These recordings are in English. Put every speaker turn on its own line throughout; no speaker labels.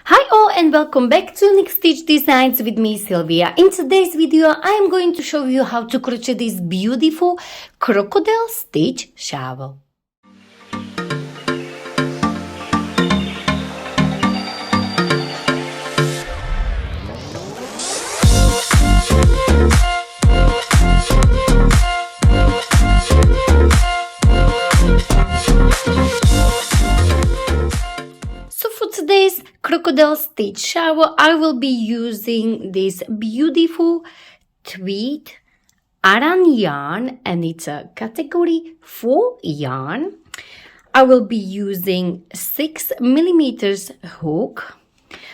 Hi all and welcome back to Next Stitch Designs with me Sylvia. In today's video I am going to show you how to crochet this beautiful crocodile stitch shawl. So for today's crocodile stitch shawl, I will be using this beautiful tweed Aran yarn, and it's a category 4 yarn. I will be using 6mm hook,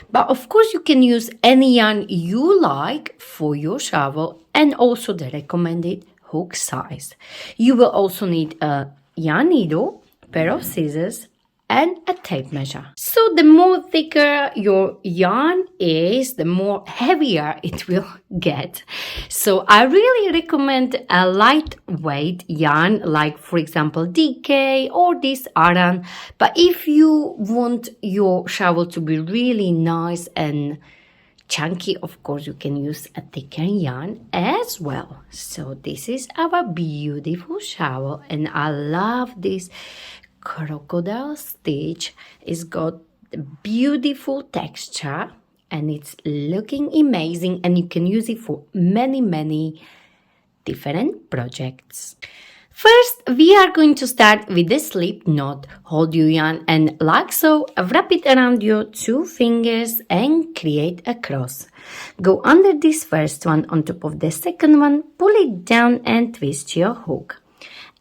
but of course you can use any yarn you like for your shawl and also the recommended hook size. You will also need a yarn needle, pair of scissors, and a tape measure. So the more thicker your yarn is, the more heavier it will get. So I really recommend a lightweight yarn, like for example DK or this Aran. But if you want your shawl to be really nice and chunky, of course you can use a thicker yarn as well. So this is our beautiful shawl, and I love this crocodile stitch. It's got beautiful texture and it's looking amazing, and you can use it for many different projects. First, we are going to start with the slip knot. Hold your yarn and like so, wrap it around your 2 fingers and create a cross. Go under this first one on top of the second one, pull it down and twist your hook.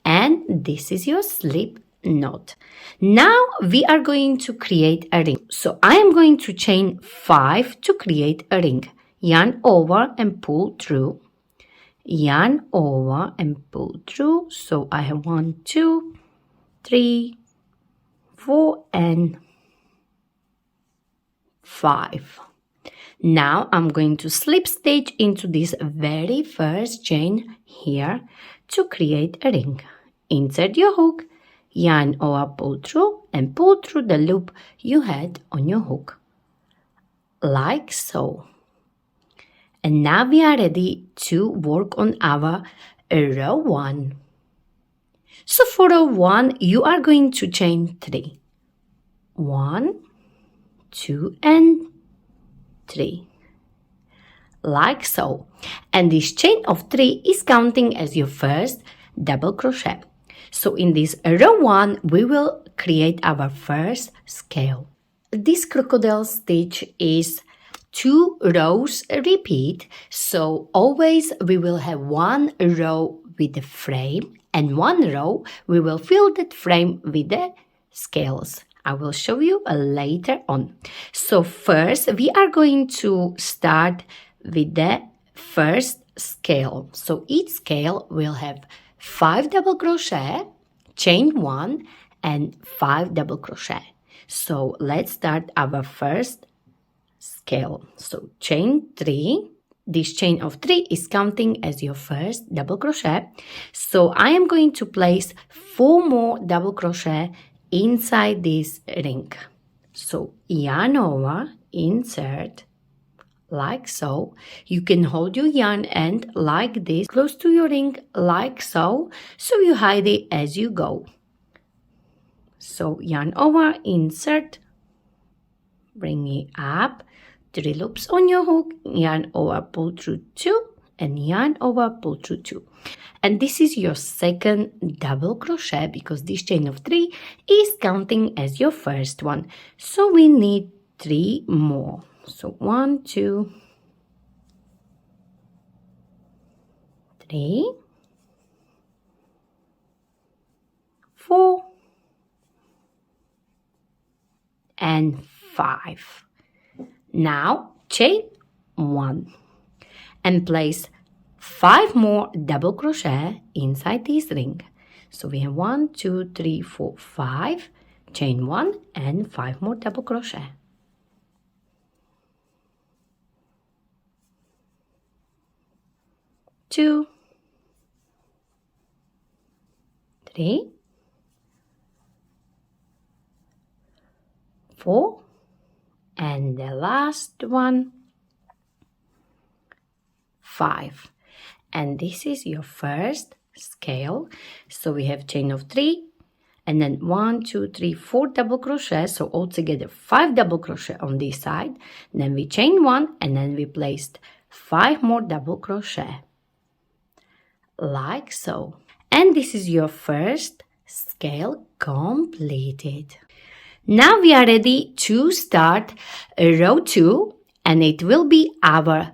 And this is your slip knot. Now we are going to create a ring. So I am going to chain 5 to create a ring. Yarn over and pull through. Yarn over and pull through. So I have 1, 2, 3, 4 and 5. Now I'm going to slip stitch into this very first chain here to create a ring. Insert your hook, yarn over, pull through, and pull through the loop you had on your hook, like so. And now we are ready to work on our row 1. So for row 1, you are going to chain 3. 1, 2, and 3. Like so. And this chain of 3 is counting as your first double crochet. So in this row 1, we will create our first scale. This crocodile stitch is 2 rows repeat, so always we will have 1 row with the frame and 1 row we will fill that frame with the scales. I will show you later on. So first we are going to start with the first scale. So each scale will have 5 double crochet, chain 1 and 5 double crochet. So let's start our first scale. So chain 3. This chain of 3 is counting as your first double crochet. So I am going to place 4 more double crochet inside this ring. So yarn over, insert, like so. You can hold your yarn end like this, close to your ring, like so. So you hide it as you go. So yarn over, insert, bring it up, 3 loops on your hook, yarn over, pull through 2, and yarn over, pull through 2. And this is your second double crochet because this chain of 3 is counting as your first one. So we need 3 more. So 1, 2, 3, 4, and 5. Now chain 1 and place 5 more double crochet inside this ring. So we have 1, 2, 3, 4, 5, chain 1 and 5 more double crochet. 2, 3, 4 and the last one 5. And this is your first scale. So we have chain of 3 and then 1, 2, 3, 4 double crochet. So altogether 5 double crochet on this side. Then we chain 1 and then we placed 5 more double crochet like so. And this is your first scale completed. Now we are ready to start row 2, and it will be our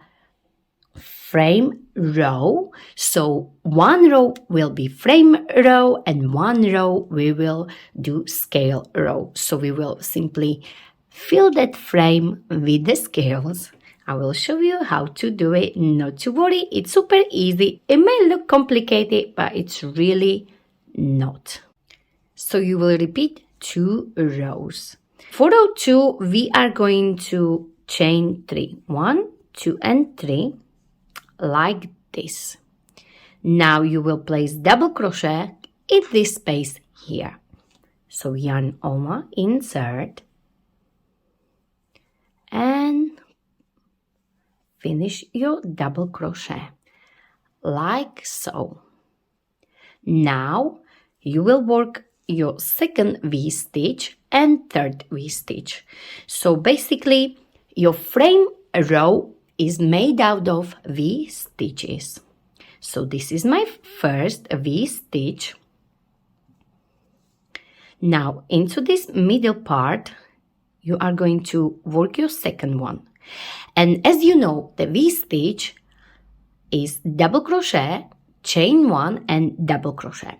frame row. So one row will be frame row and one row we will do scale row. So we will simply fill that frame with the scales. I will show you how to do it. Not to worry, it's super easy. It may look complicated, but it's really not. So you will repeat 2 rows. For row 2, we are going to chain 3. 1, 2, and 3, like this. Now you will place double crochet in this space here. So yarn over, insert, and finish your double crochet like so. Now you will work your second V-stitch and third V-stitch. So basically your frame row is made out of V-stitches. So this is my first V-stitch. Now into this middle part you are going to work your second one. And as you know, the V-stitch is double crochet, chain 1 and double crochet.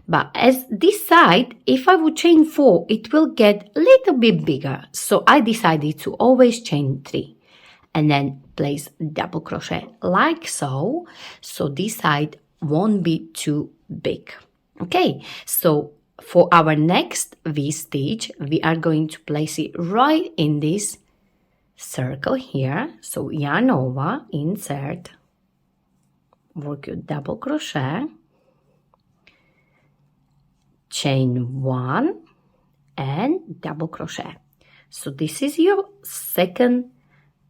But as this side, if I would chain 4, it will get a little bit bigger. So I decided to always chain 3 and then place double crochet like so. So this side won't be too big. Okay, so for our next V-stitch, we are going to place it right in this circle here. So yarn over, insert, work your double crochet, chain 1 and double crochet. So this is your second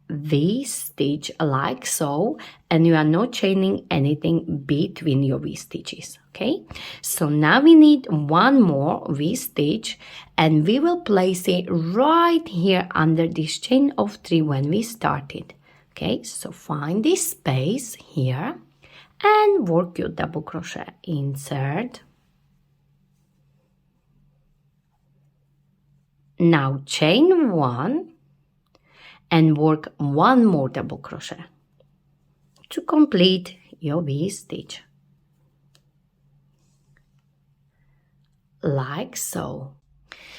V-stitch like so, and you are not chaining anything between your V-stitches. Okay, so now we need one more V-stitch and we will place it right here under this chain of 3 when we started. Okay, so find this space here and work your double crochet, insert. Now chain 1 and work one more double crochet to complete your V-stitch like so.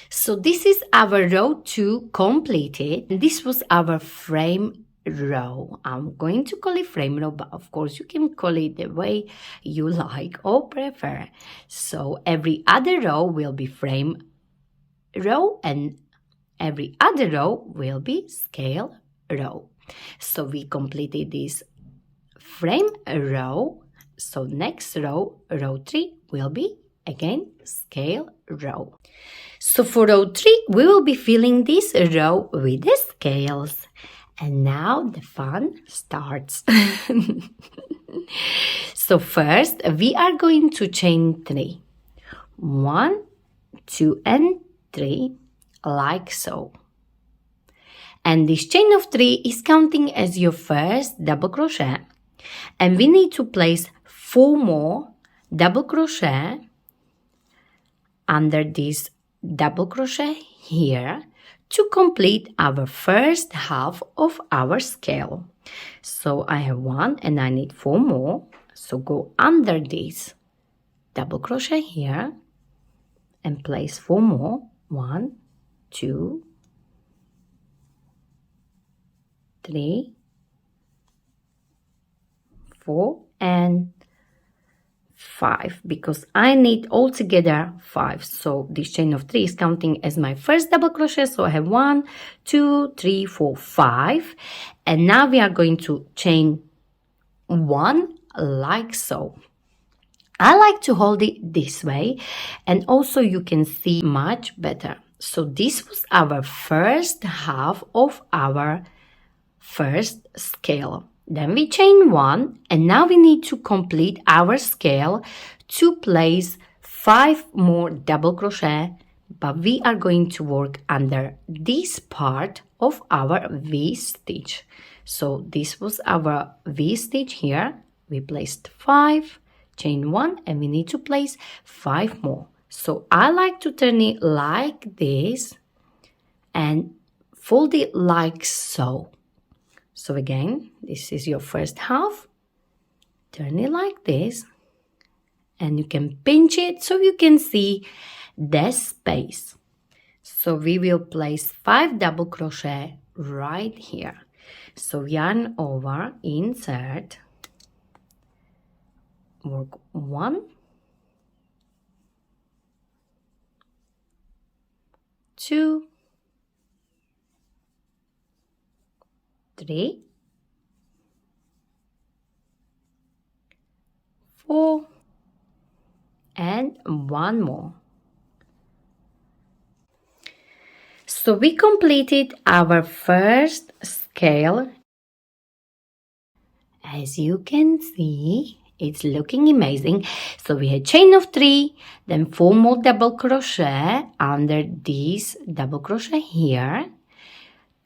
So this is our row 2 completed. This was our frame row. I'm going to call it frame row, but of course you can call it the way you like or prefer. So every other row will be frame row and every other row will be scale row. So we completed this frame row. So next row, row 3, will be again scale row. So for row 3, we will be filling this row with the scales. And now the fun starts. So first, we are going to chain 3. 1, 2, and 3, like so. And this chain of 3 is counting as your first double crochet. And we need to place 4 more double crochet under this double crochet here to complete our first half of our scale. So I have 1 and I need 4 more. So go under this double crochet here and place 4 more. 1, 2, 3, 4, and 5, because I need altogether 5. So this chain of 3 is counting as my first double crochet. So I have 1, 2, 3, 4, 5. And now we are going to chain 1 like so. I like to hold it this way, and also you can see much better. So this was our first half of our first scale. Then we chain 1, and now we need to complete our scale to place 5 more double crochet, but we are going to work under this part of our V stitch. So this was our V stitch here. We placed 5, chain 1, and we need to place 5 more. So I like to turn it like this and fold it like so. So again, this is your first half. Turn it like this, and you can pinch it so you can see the space. So we will place 5 double crochet right here. So yarn over, insert, work 1, 2, 3, 4, and 1 more. So we completed our first scale. As you can see, it's looking amazing. So we had chain of 3, then 4 more double crochet under this double crochet here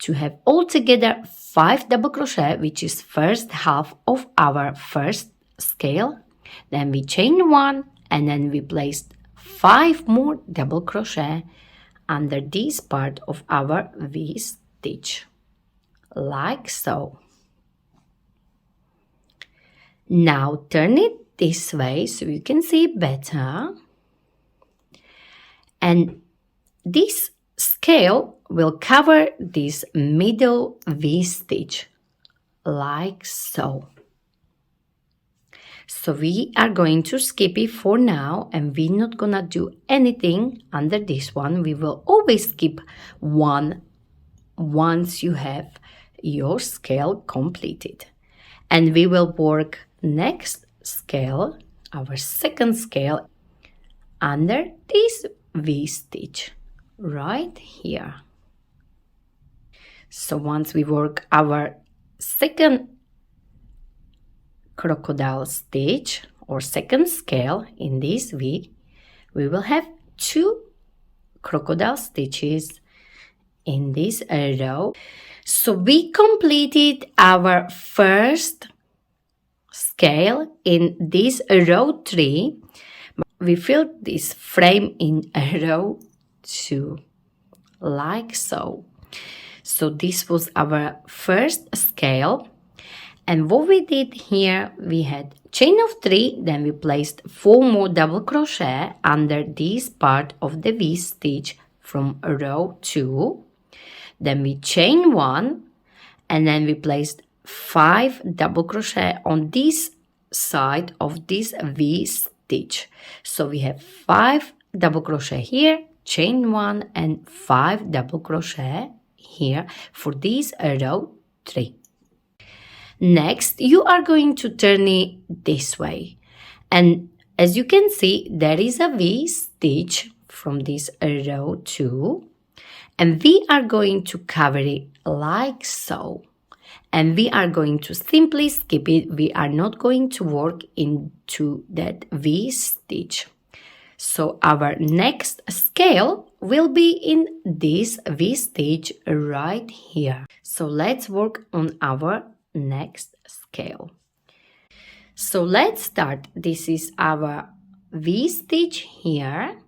to have altogether 5 double crochet, which is first half of our first scale. Then we chain 1, and then we placed 5 more double crochet under this part of our V stitch, like so. Now turn it this way so you can see better. And this scale will cover this middle V stitch, like so. So we are going to skip it for now, and we're not gonna do anything under this one. We will always skip one once you have your scale completed. And we will work next scale, our second scale, under this V stitch right here. So once we work our second crocodile stitch or second scale in this V, we will have 2 crocodile stitches in this row. So we completed our first scale in this row 3. We filled this frame in row 2, like so. So this was our first scale. And what we did here, we had chain of 3, then we placed 4 more double crochet under this part of the V stitch from row 2. Then we chain 1, and then we placed 5 double crochet on this side of this V stitch. So we have 5 double crochet here, chain 1, and 5 double crochet here for this row 3. Next, you are going to turn it this way, and as you can see, there is a V stitch from this row 2, and we are going to cover it like so, and we are going to simply skip it. We are not going to work into that V stitch. So our next scale will be in this V stitch right here. So let's work on our next scale. So let's start. This is our V stitch here,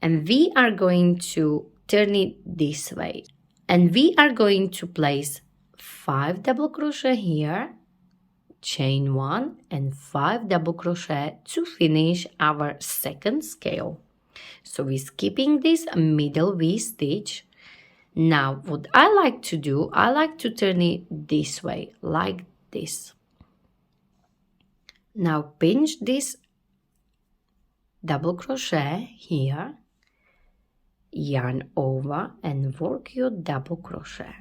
and we are going to turn it this way, and we are going to place 5 double crochet here, chain 1, and 5 double crochet to finish our second scale. So we're skipping this middle V stitch. Now what I like to do, I like to turn it this way, like this. Now pinch this double crochet here, yarn over, and work your double crochet.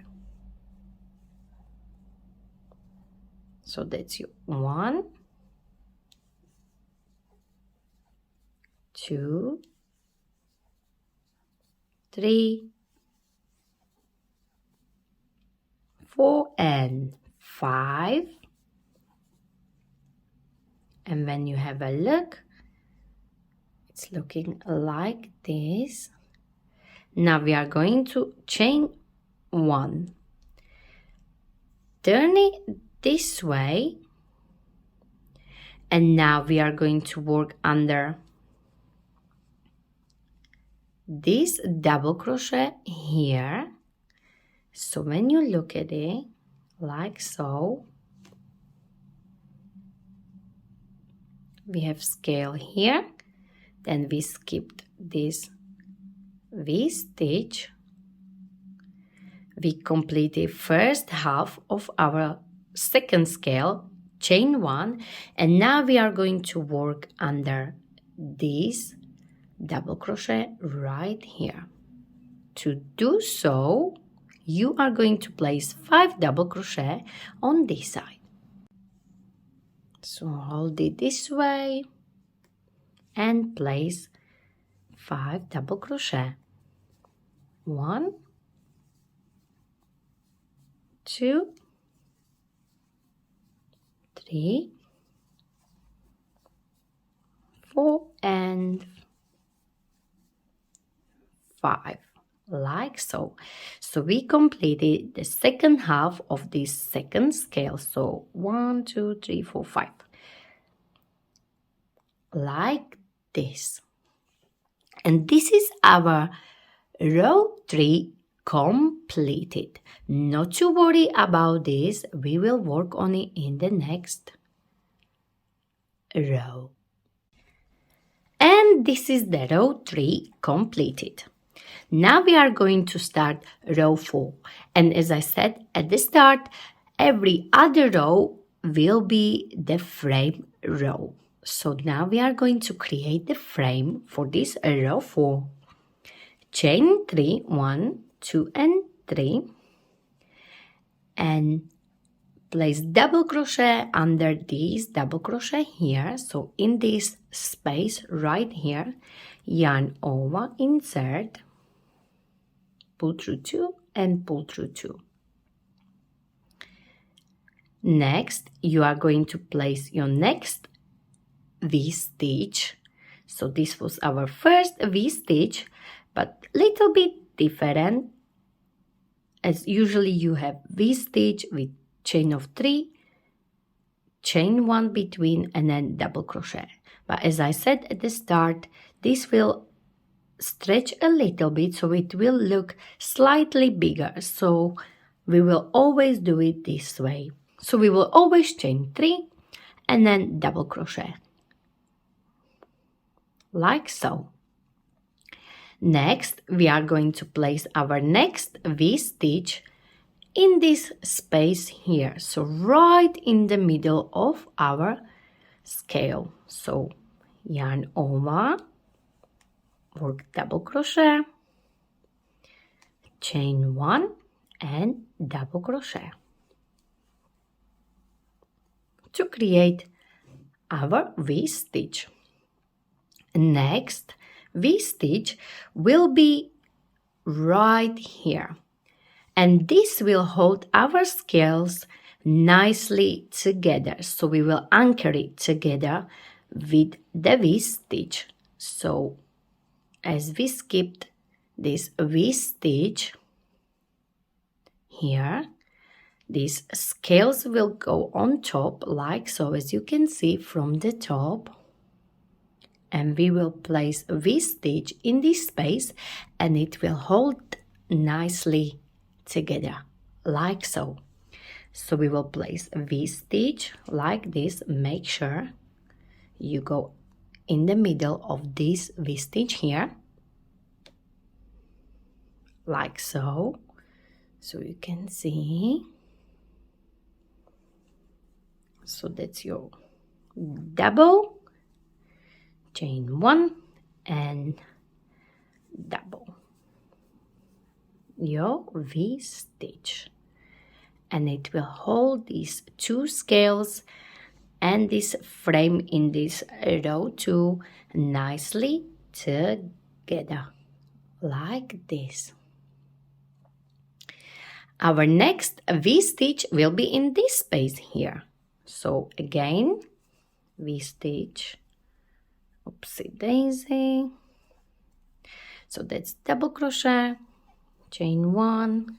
So that's your 1, 2, 3, 4 and 5. And when you have a look, it's looking like this. Now we are going to chain 1. Turn it this way. And now we are going to work under this double crochet here. So when you look at it, like so, we have scale here, then we skipped this V-stitch. We completed first half of our second scale, chain 1, and now we are going to work under this double crochet right here. To do so, you are going to place 5 double crochet on this side. So hold it this way and place 5 double crochet. 1, 2, 3, 4 and 5, like so. So we completed the second half of this second scale. So 1, 2, 3, 4, 5, like this. And this is our row 3 completed. Not to worry about this, we will work on it in the next row. And this is the row 3 completed. Now we are going to start row 4. And as I said at the start, every other row will be the frame row. So now we are going to create the frame for this row 4. Chain 3, 1, 2 and 3, and place double crochet under this double crochet here. So in this space right here, yarn over, insert, pull through 2 and pull through 2. Next, you are going to place your next V-stitch. So this was our first V-stitch, but little bit different, as usually you have V-stitch with chain of 3, chain 1 between, and then double crochet. But as I said at the start, this will stretch a little bit, so it will look slightly bigger. So we will always do it this way. So we will always chain 3 and then double crochet, like so. Next, we are going to place our next V-stitch in this space here. So right in the middle of our scale. So yarn over, work double crochet, chain 1 and double crochet to create our V-stitch. Next V-stitch will be right here, and this will hold our scales nicely together. So we will anchor it together with the V-stitch. So as we skipped this V-stitch here, these scales will go on top like so, as you can see from the top. And we will place a V-stitch in this space, and it will hold nicely together like so. So we will place a V-stitch like this. Make sure you go in the middle of this V-stitch here, like so. So you can see. So that's your double, chain 1 and double, your V-stitch, and it will hold these 2 scales and this frame in this row 2 nicely together like this. Our next V-stitch will be in this space here. So again, V-stitch, oopsie daisy. So that's double crochet, chain 1,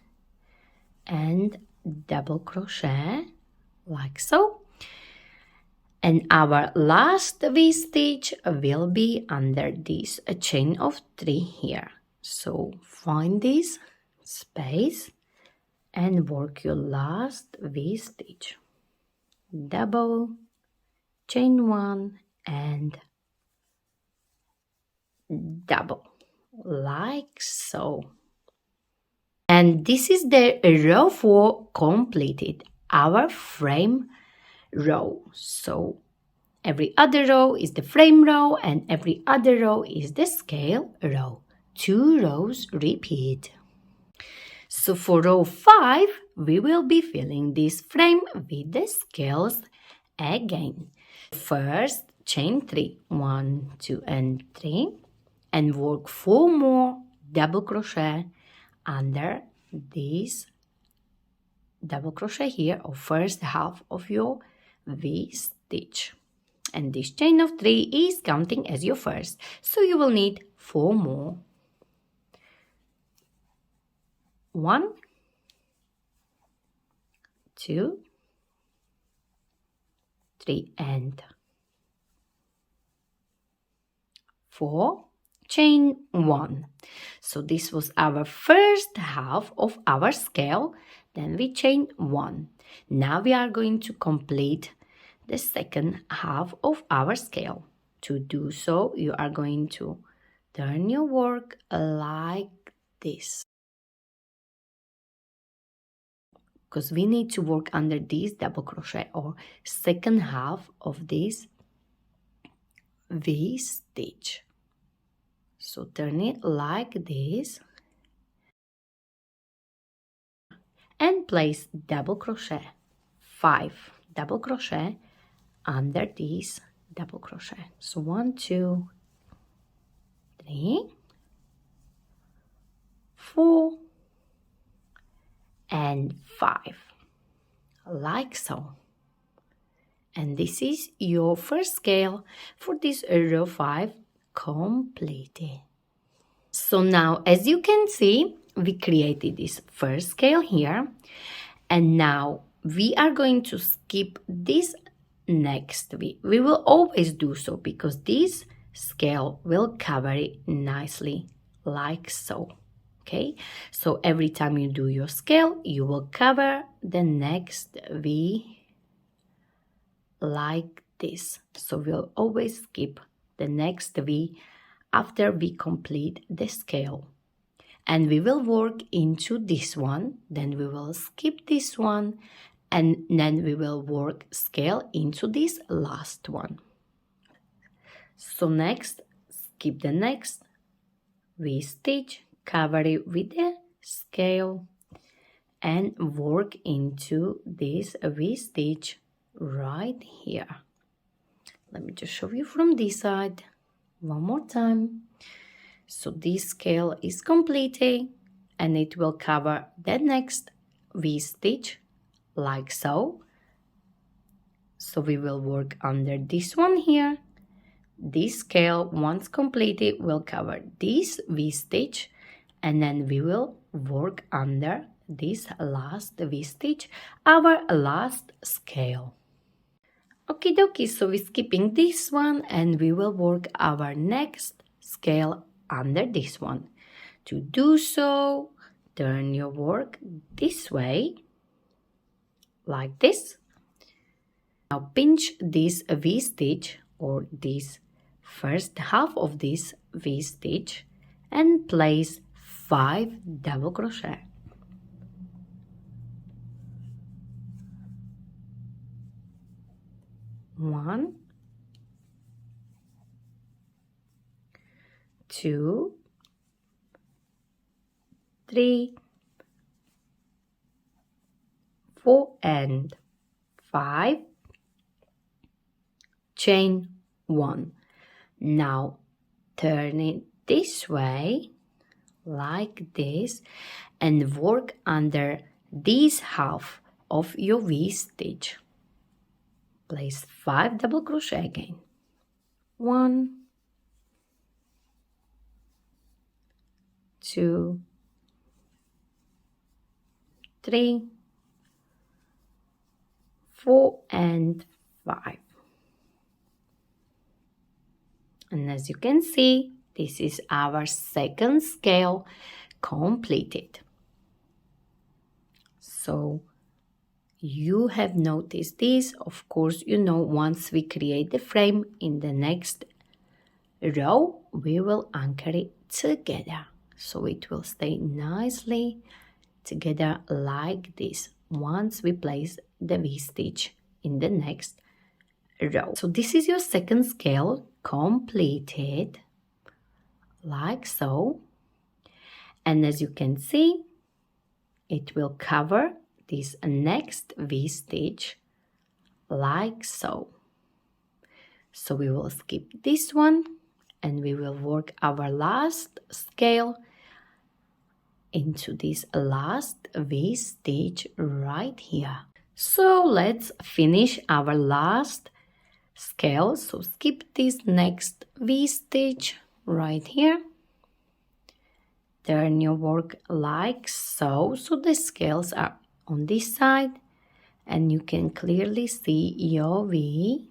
and double crochet, like so. And our last V-stitch will be under this chain of 3 here. So find this space and work your last V-stitch. Double, chain 1, and double, like so. And this is the row 4 completed, our frame row. So every other row is the frame row and every other row is the scale row. 2 rows repeat. So for row 5, we will be filling this frame with the scales again. First, chain 3, 1, 2, and 3, and work 4 more double crochet under this double crochet here, or first half of your V-stitch. And this chain of 3 is counting as your first, so you will need 4 more. 1, 2, 3, and 4, chain 1. So this was our first half of our scale. Then we chain 1. Now we are going to complete the second half of our scale. To do so, you are going to turn your work like this, because we need to work under this double crochet or second half of this V-stitch. So turn it like this and place double crochet, 5 double crochet under this double crochet. So 1, 2, 3, 4, and 5, like so. And this is your first scale for this row 5 completed. So now, as you can see, we created this first scale here, and now we are going to skip this next V. We will always do so because this scale will cover it nicely, like so. Okay, so every time you do your scale, you will cover the next V like this. So we'll always skip the next V after we complete the scale. And we will work into this one, then we will skip this one, and then we will work scale into this last one. So next, skip the next V-stitch, cover it with the scale, and work into this V-stitch right here. Let me just show you from this side one more time. So this scale is completed and it will cover the next V-stitch like so. So we will work under this one here. This scale, once completed, will cover this V-stitch, and then we will work under this last V-stitch, our last scale. Okie dokie, so we're skipping this one and we will work our next scale under this one. To do so, turn your work this way, like this. Now pinch this V-stitch or this first half of this V-stitch and place 5 double crochet. One, 2, 3, 4, and 5. Chain 1. Now turn it this way, like this and work under this half of your V-stitch. Place 5 double crochet again. 1, 2, 3, 4 and 5. And as you can see, this is our second scale completed. So you have noticed this. Of course, you know, once we create the frame in the next row, we will anchor it together. So it will stay nicely together like this once we place the V-stitch in the next row. So this is your second scale completed like so. And as you can see, it will cover this next V-stitch like so. So we will skip this one and we will work our last scale into this last V-stitch right here. So let's finish our last scale. So skip this next V-stitch right here. Turn your work like so. So the scales are on this side and you can clearly see your V,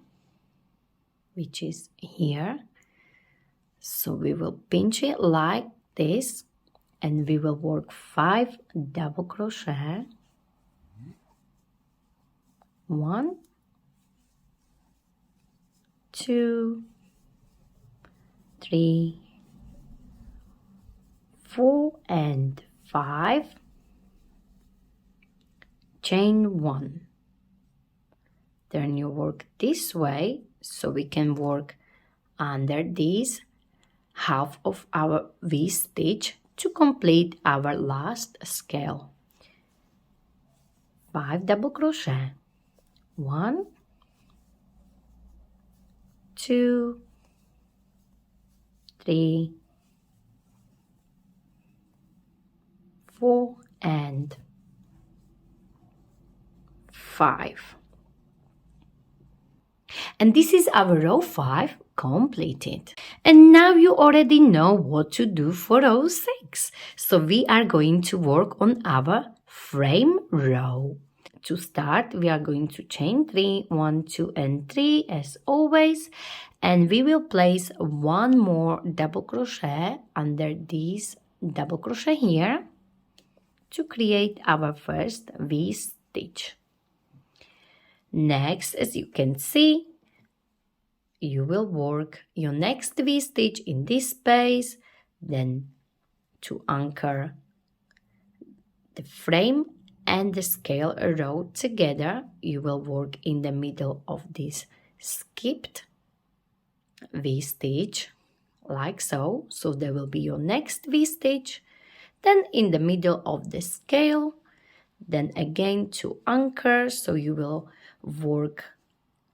which is here. So we will pinch it like this and we will work 5 double crochet. 1, 2, 3, 4 and 5. Chain 1. Turn your work this way so we can work under this half of our V-stitch to complete our last scale. 5 double crochet. 1, 2, 3, 4 and 5. And this is our row 5 completed. And now you already know what to do for row 6. So we are going to work on our frame row. To start, we are going to chain 3, 1, 2 and 3 as always, and we will place one more double crochet under this double crochet here to create our first V-stitch. Next, as you can see, you will work your next V-stitch in this space, then to anchor the frame and the scale row together, you will work in the middle of this skipped V-stitch like so. So there will be your next V-stitch, then in the middle of the scale, then again to anchor, so you will work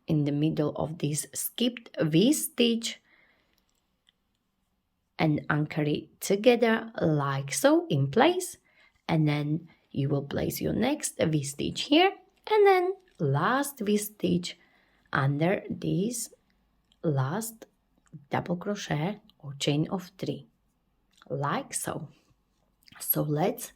in the middle of this skipped V-stitch and anchor it together like so in place, and then you will place your next V-stitch here and then last V-stitch under this last double crochet or chain of 3 like so. So let's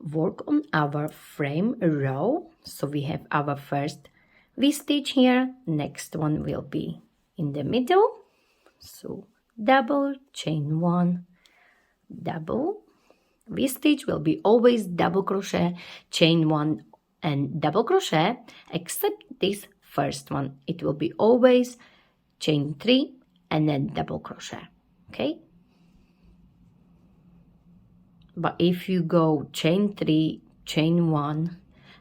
work on our frame row. So we have our first V-stitch here, next one will be in the middle, so double, chain 1, double, V-stitch will be always double crochet, chain 1 and double crochet, except this first one, it will be always chain 3 and then double crochet, okay? But if you go chain 3, chain 1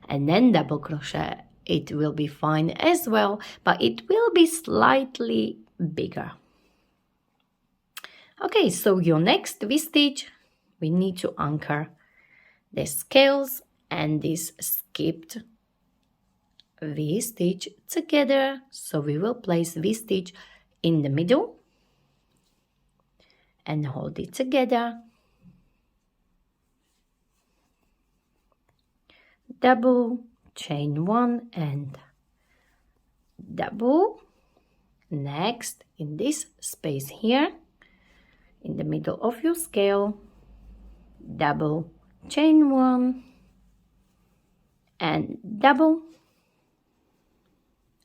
and then double crochet, it will be fine as well, but it will be slightly bigger. Okay, so your next V-stitch, we need to anchor the scales and this skipped V-stitch together. So we will place V-stitch in the middle and hold it together double, chain 1 and double. Next, in this space here, in the middle of your scale, double, chain 1 and double.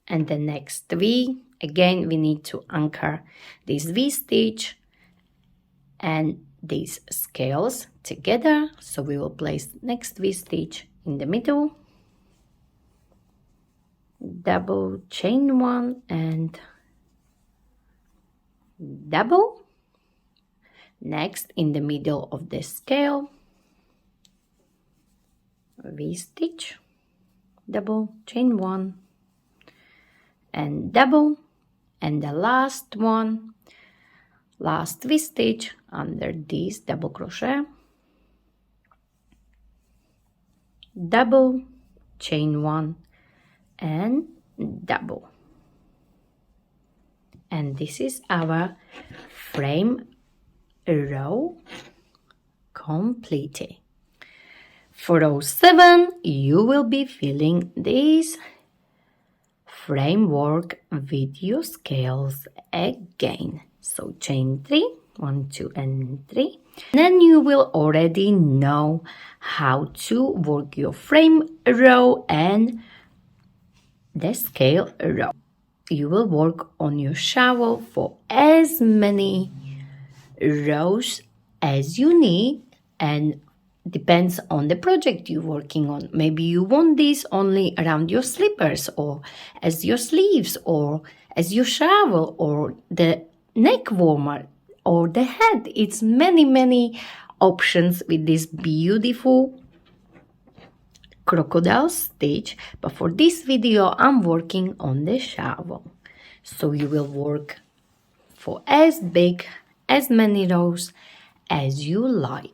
And the next V, again we need to anchor this V stitch and these scales together. So we will place next V stitch in the middle, double, chain 1 and double. Next, in the middle of the scale, V stitch, double, chain 1 and double. And the last one, last V stitch under this double crochet, double, chain 1 and double. And this is our frame row completed. For row 7, you will be filling this framework with your scales again. So chain 3, 1, 2 and 3. Then you will already know how to work your frame row and the scale row. You will work on your shawl for as many rows as you need, and depends on the project you're working on. Maybe you want this only around your slippers or as your sleeves or as your shawl or the neck warmer or the head. It's many options with this beautiful crocodile stitch, but for this video I'm working on the shawl. So you will work for as many rows as you like.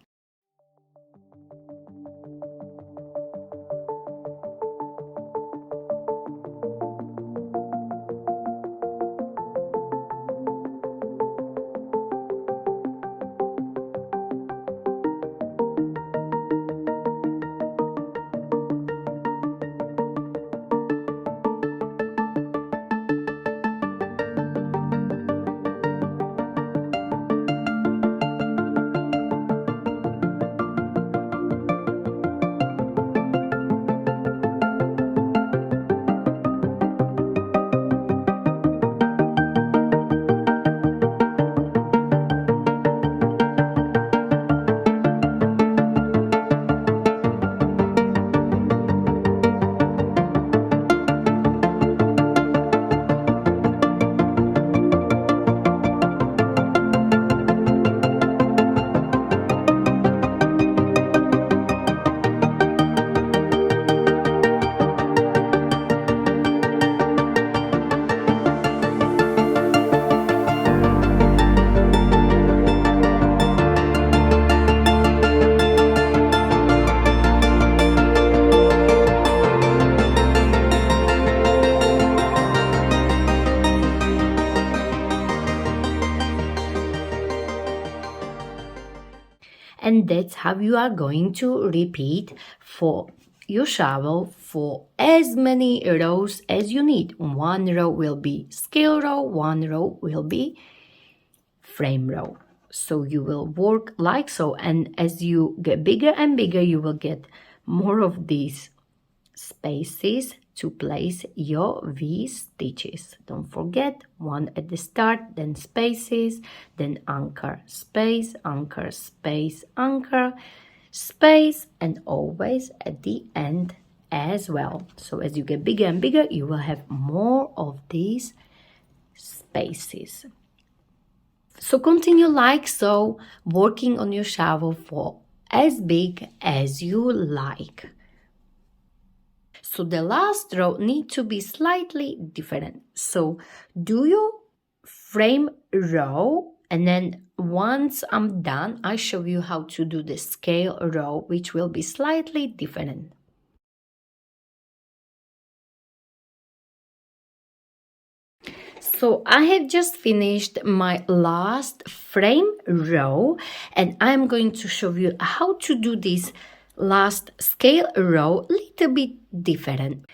And that's how you are going to repeat for your shawl for as many rows as you need. One row will be scale row, one row will be frame row. So you will work like so, and as you get bigger and bigger, you will get more of these spaces to place your V stitches. Don't forget, one at the start, then spaces, then anchor, space, anchor, space, anchor, space, and always at the end as well. So as you get bigger and bigger, you will have more of these spaces. So continue like so, working on your shawl for as big as you like. So the last row need to be slightly different. So do your frame row, and then once I'm done, I show you how to do the scale row, which will be slightly different. So I have just finished my last frame row, and I'm going to show you how to do this last scale row a little bit different.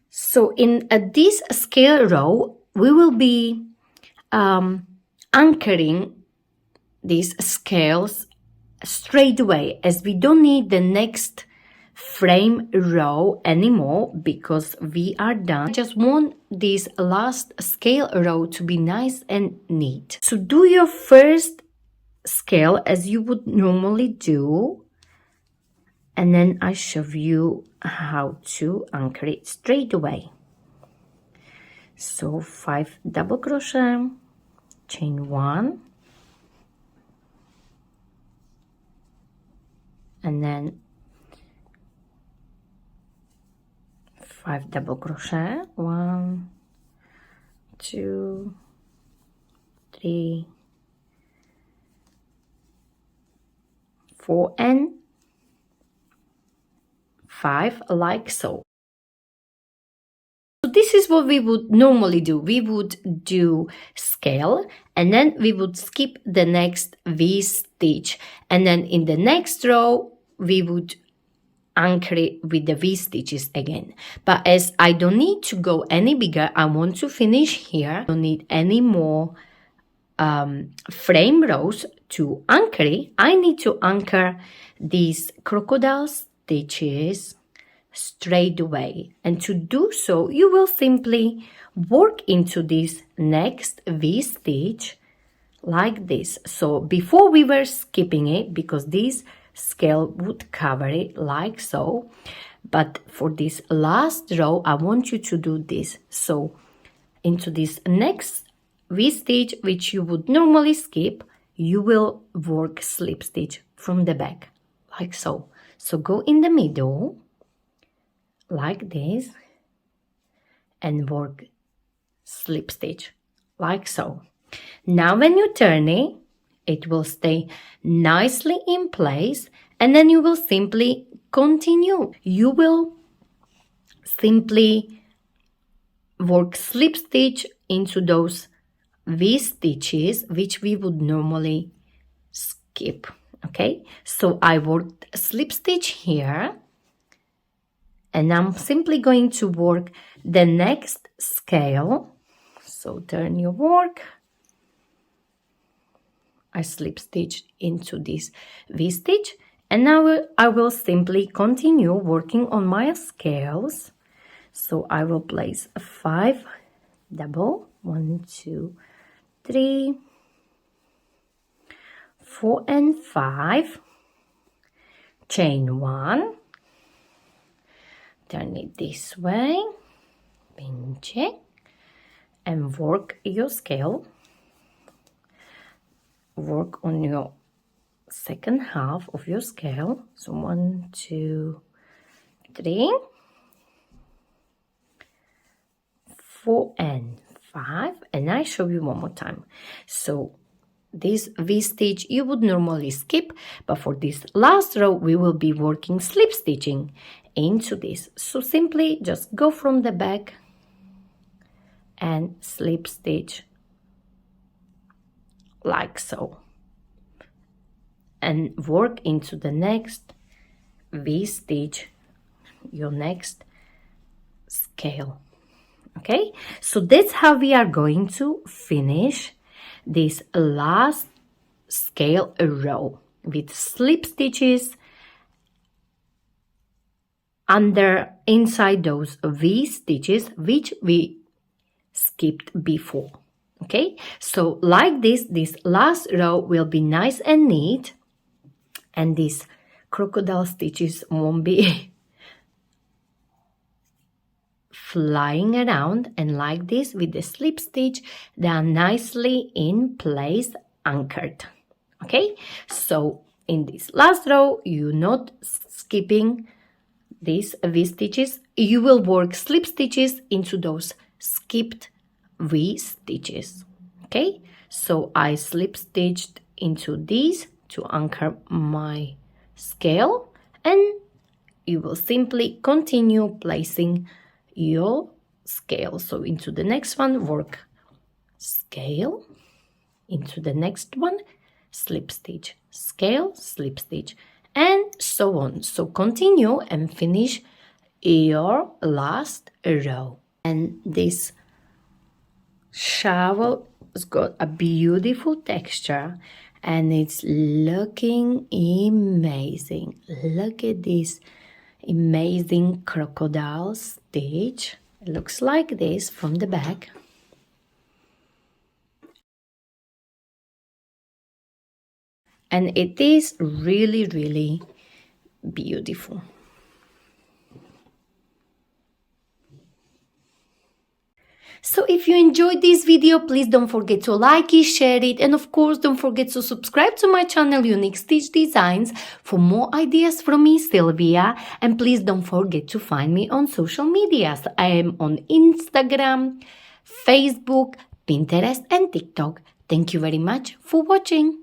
So in this scale row, we will be anchoring these scales straight away, as we don't need the next frame row anymore because we are done. I just want this last scale row to be nice and neat. So do your first scale as you would normally do, and then I show you how to anchor it straight away. So 5 double crochet, chain 1, and then 5 double crochet, 1, 2, 3, 4 and 5, like so. So this is what we would normally do. We would do scale, and then we would skip the next V stitch, and then in the next row we would anchor it with the V stitches again. But as I don't need to go any bigger, I want to finish here. I don't need any more frame rows to anchor it. I need to anchor these crocodile stitches straight away, and to do so you will simply work into this next V stitch like this. So before we were skipping it because this scale would cover it like so, but for this last row I want you to do this. So into this next V stitch, which you would normally skip, you will work slip stitch from the back like so. So go in the middle like this and work slip stitch like so. Now when you turn it, it will stay nicely in place, and then you will simply continue. You will simply work slip stitch into those V stitches which we would normally skip. Okay, so I worked slip stitch here, and I'm simply going to work the next scale. So turn your work, I slip stitch into this V stitch, and now I will simply continue working on my scales. So I will place 5 double, 1, 2, 3, 4 and 5, chain 1, turn it this way, pinch it, and work your scale. Work on your second half of your scale. So 1, 2, 3, 4 and 5, and I show you one more time. So this V stitch you would normally skip, but for this last row we will be working slip stitching into this. So simply just go from the back and slip stitch like so, and work into the next V stitch, your next scale. Okay, so that's how we are going to finish this last scale row with slip stitches under inside those V stitches which we skipped before. Okay, so like this last row will be nice and neat, and these crocodile stitches won't be flying around, and like this with the slip stitch they are nicely in place, anchored. Okay, so in this last row you're not skipping these V stitches, you will work slip stitches into those skipped V stitches. Okay, so I slip stitched into these to anchor my scale, and you will simply continue placing your scale. So into the next one work scale, into the next one slip stitch, scale, slip stitch, and so on. So continue and finish your last row. And this shawl has got a beautiful texture and it's looking amazing. Look at this amazing crocodile stitch. It looks like this from the back. And it is really, really beautiful. So if you enjoyed this video, please don't forget to like it, share it, and of course don't forget to subscribe to my channel Unique Stitch Designs for more ideas from me, Sylvia. And please don't forget to find me on social medias. I am on Instagram, Facebook, Pinterest, and TikTok. Thank you very much for watching.